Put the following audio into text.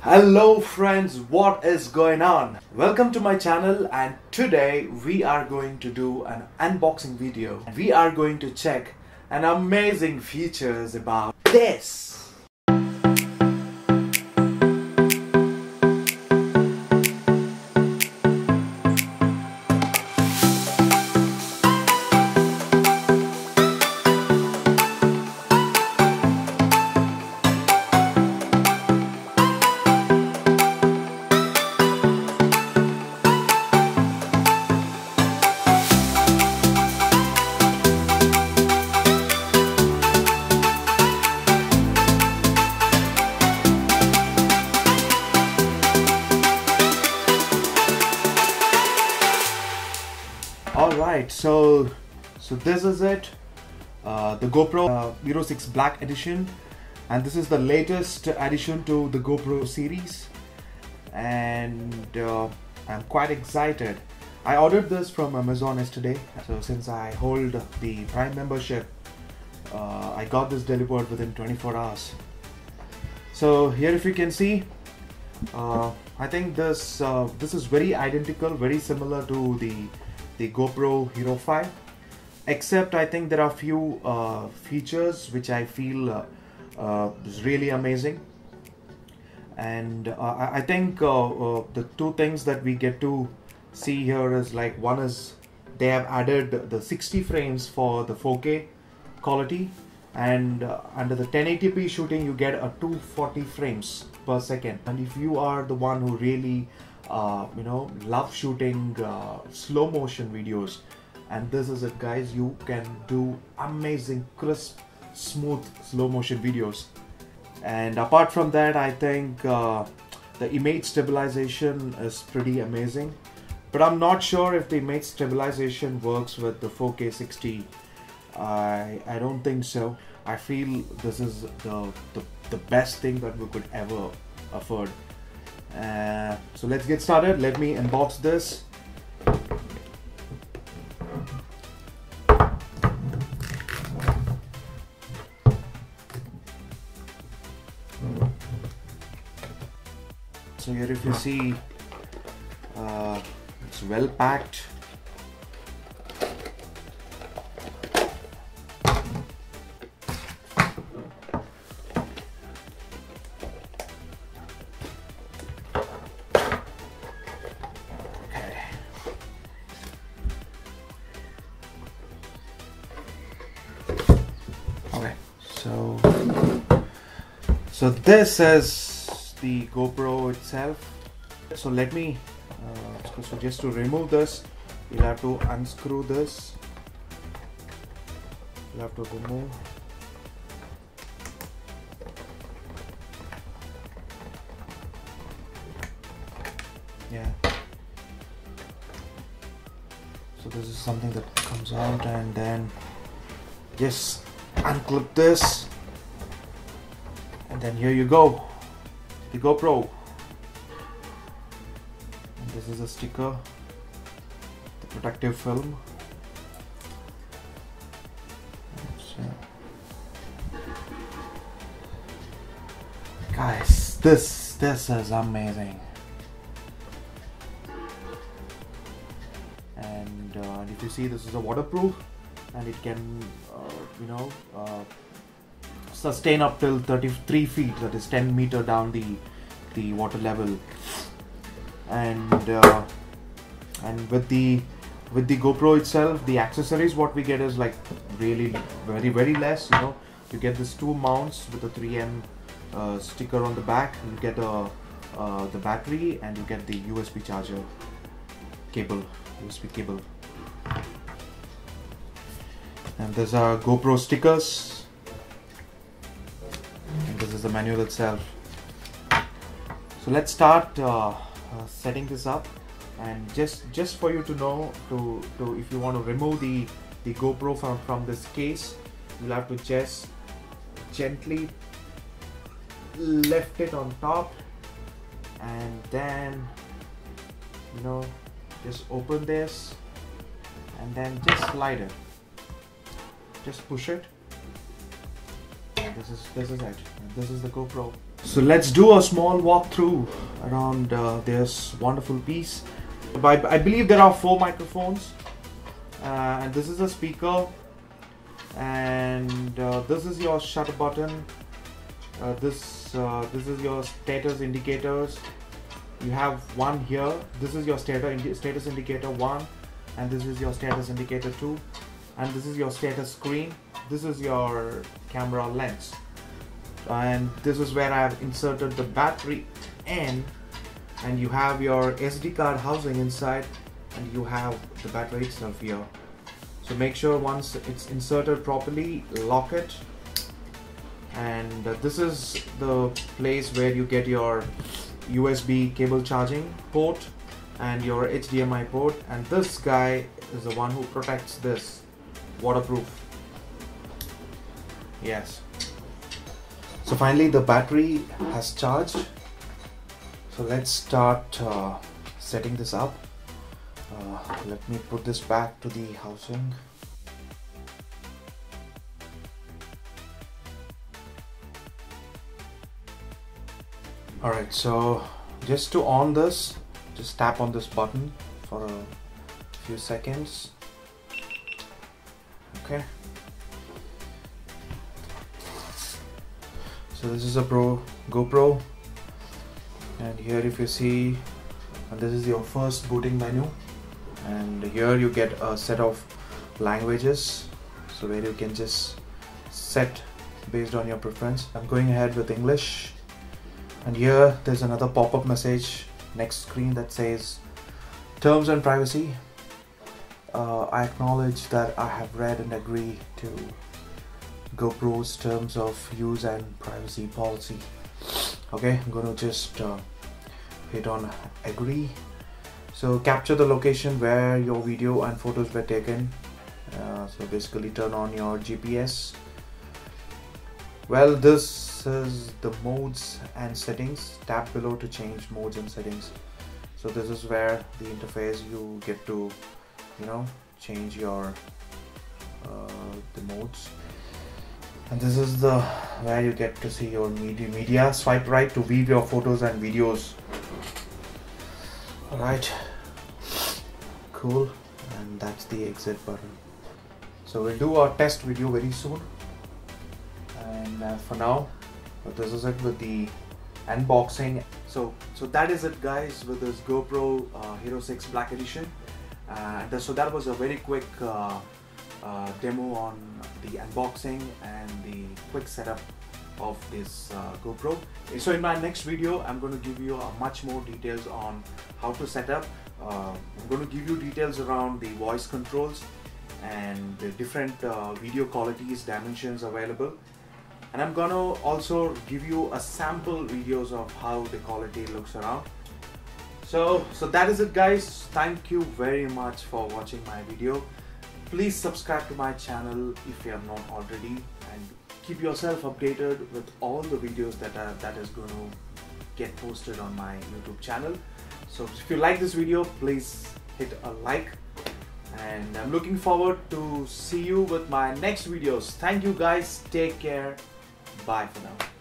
Hello friends, what is going on? Welcome to my channel, and today we are going to do an unboxing video. We are going to check an amazing features about this. Alright, so this is it, the GoPro Hero 6 Black Edition, and this is the latest addition to the GoPro series, and I'm quite excited. I ordered this from Amazon yesterday, so since I hold the Prime membership, I got this delivered within 24 hours. So here, if you can see, I think this is very identical, very similar to the GoPro Hero 5, except I think there are few features which I feel is really amazing, and I think the two things that we get to see here is, like, one is they have added the 60 frames for the 4K quality, and under the 1080p shooting you get a 240 frames per second. And if you are the one who really love shooting slow motion videos, and this is it guys, you can do amazing crisp smooth slow motion videos. And apart from that, I think the image stabilization is pretty amazing, but I'm not sure if the image stabilization works with the 4K 60. I don't think so. I feel this is the best thing that we could ever afford. So let's get started. Let me unbox this. So here, if you see, it's well packed. Okay, so this is the GoPro itself. So let me so just to remove this, you'll have to unscrew this. You'll have to remove. Yeah. So this is something that comes out, and then just unclip this, and then here you go, the GoPro. And this is a sticker, the protective film. So, guys, this is amazing. And if you see, this is a waterproof, and it can sustain up till 33 feet, that is 10 meter down the water level. And with the GoPro itself, the accessories what we get is like really very less. You get these two mounts with a 3M sticker on the back. You get the battery, and you get the USB charger cable, USB cable. And these are GoPro stickers, and this is the manual itself. So let's start setting this up, and just for you to know, to if you want to remove the GoPro from this case, you'll have to just gently lift it on top, and then just open this, and then just slide it. Just push it, and this is it. This is the GoPro. So let's do a small walkthrough around this wonderful piece. I believe there are 4 microphones, and this is a speaker, and this is your shutter button. This is your status indicators. You have one here. This is your status indicator 1, and this is your status indicator 2, and this is your status screen. This is your camera lens, and this is where I have inserted the battery in, and you have your SD card housing inside, and you have the battery itself here. So make sure once it's inserted properly, lock it. And this is the place where you get your USB cable charging port and your HDMI port, and this guy is the one who protects this, waterproof. Yes. So finally the battery has charged. So let's start setting this up. Let me put this back to the housing. Alright, so just to on this, just tap on this button for a few seconds. Okay. So this is a GoPro, and here if you see, this is your first booting menu, and here you get a set of languages, so where you can just set based on your preference. I'm going ahead with English. And here there's another pop-up message next screen that says terms and privacy. I acknowledge that I have read and agree to GoPro's terms of use and privacy policy. Okay, I'm going to just hit on agree. So capture the location where your video and photos were taken. So basically turn on your GPS. Well, this is the modes and settings. Tap below to change modes and settings. So this is where the interface you get to, change your the modes. And this is the where you get to see your media. Swipe right to view your photos and videos. Alright, cool. And that's the exit button. So we'll do a test video very soon. And for now, this is it with the unboxing. So that is it, guys, with this GoPro Hero 6 Black Edition. So that was a very quick demo on the unboxing and the quick setup of this GoPro. So in my next video, I'm going to give you much more details on how to set up. I'm going to give you details around the voice controls and the different video qualities, dimensions available. And I'm gonna also give you a sample videos of how the quality looks around. So that is it, guys. Thank you very much for watching my video. Please subscribe to my channel if you have not already, and keep yourself updated with all the videos that is going to get posted on my YouTube channel. So if you like this video, please hit a like, and I'm looking forward to see you with my next videos. Thank you, guys. Take care. Bye for now.